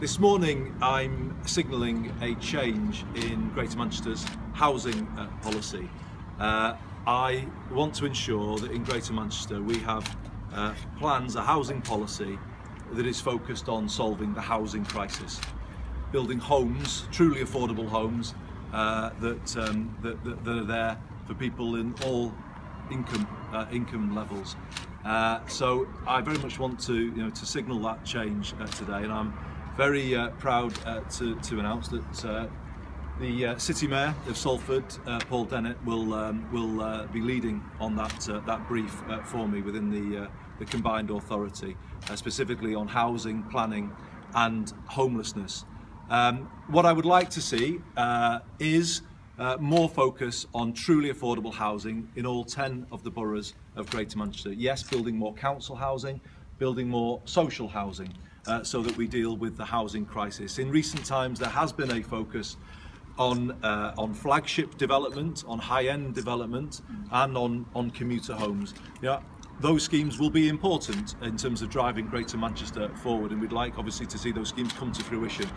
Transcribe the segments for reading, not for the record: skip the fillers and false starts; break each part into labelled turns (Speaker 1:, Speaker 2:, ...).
Speaker 1: This morning I'm signalling a change in Greater Manchester's housing policy. I want to ensure that in Greater Manchester we have plans, a housing policy that is focused on solving the housing crisis, building homes, truly affordable homes that are there for people in all income levels. So I very much want to signal that change today, and I'm very proud to announce that the City Mayor of Salford, Paul Dennett, will be leading on that brief for me within the combined authority, specifically on housing, planning and homelessness. What I would like to see is more focus on truly affordable housing in all 10 of the boroughs of Greater Manchester. Yes, building more council housing, building more social housing, so that we deal with the housing crisis. In recent times there has been a focus on flagship development, on high-end development and on commuter homes. Those schemes will be important in terms of driving Greater Manchester forward, and we'd like obviously to see those schemes come to fruition.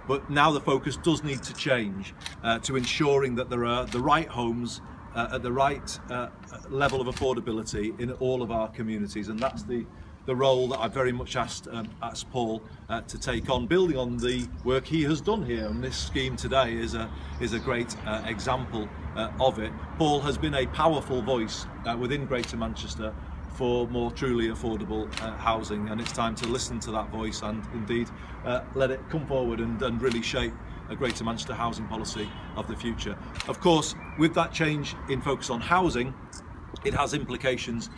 Speaker 1: But now the focus does need to change to ensuring that there are the right homes at the right level of affordability in all of our communities, and that's the role that I very much asked Paul to take on, building on the work he has done here. And this scheme today is a great example of it. Paul has been a powerful voice within Greater Manchester for more truly affordable housing, and it's time to listen to that voice and indeed let it come forward and really shape a Greater Manchester housing policy of the future. Of course, with that change in focus on housing, it has implications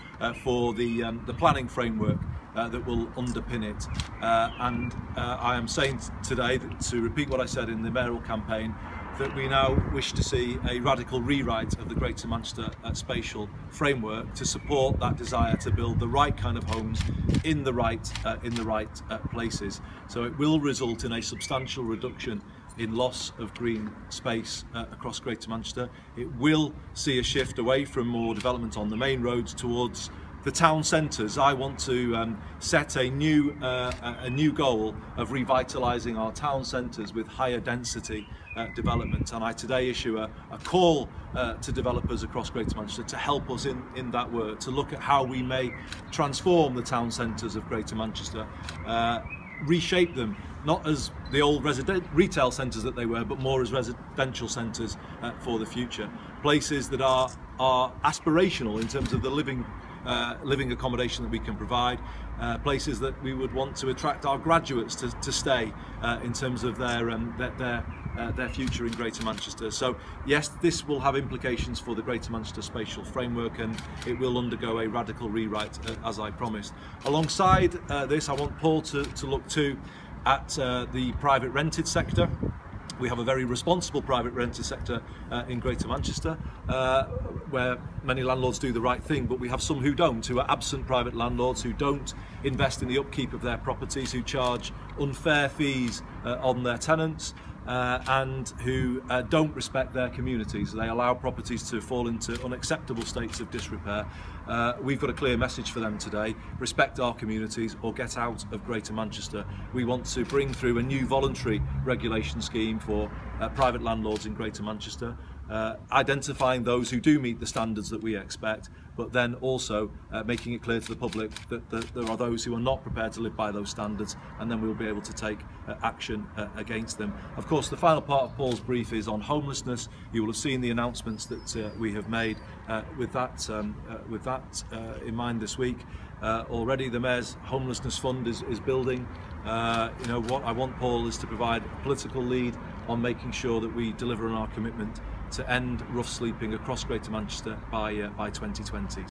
Speaker 1: for the planning framework that will underpin it. And I am saying today, that, to repeat what I said in the mayoral campaign, that we now wish to see a radical rewrite of the Greater Manchester Spatial Framework to support that desire to build the right kind of homes in the right places. So it will result in a substantial reduction in loss of green space across Greater Manchester. It will see a shift away from more development on the main roads towards the town centres. I want to set a new goal of revitalising our town centres with higher density development, and I today issue a call to developers across Greater Manchester to help us in that work, to look at how we may transform the town centres of Greater Manchester, reshape them not as the old retail centres that they were, but more as residential centres for the future. Places that are aspirational in terms of the living accommodation that we can provide, places that we would want to attract our graduates to stay in terms of their future in Greater Manchester. So yes, this will have implications for the Greater Manchester Spatial Framework, and it will undergo a radical rewrite as I promised. Alongside this, I want Paul to look too at the private rented sector. We have a very responsible private rented sector in Greater Manchester, where many landlords do the right thing, but we have some who don't, who are absent private landlords, who don't invest in the upkeep of their properties, who charge unfair fees on their tenants, and who don't respect their communities. They allow properties to fall into unacceptable states of disrepair. We've got a clear message for them today: respect our communities or get out of Greater Manchester. We want to bring through a new voluntary regulation scheme for private landlords in Greater Manchester, identifying those who do meet the standards that we expect, but then also making it clear to the public that there are those who are not prepared to live by those standards, and then we'll be able to take action against them. Of course, the final part of Paul's brief is on homelessness. You will have seen the announcements that we have made with that in mind this week. Already the Mayor's Homelessness Fund is building. What I want Paul is to provide a political lead on making sure that we deliver on our commitment to end rough sleeping across Greater Manchester by 2020.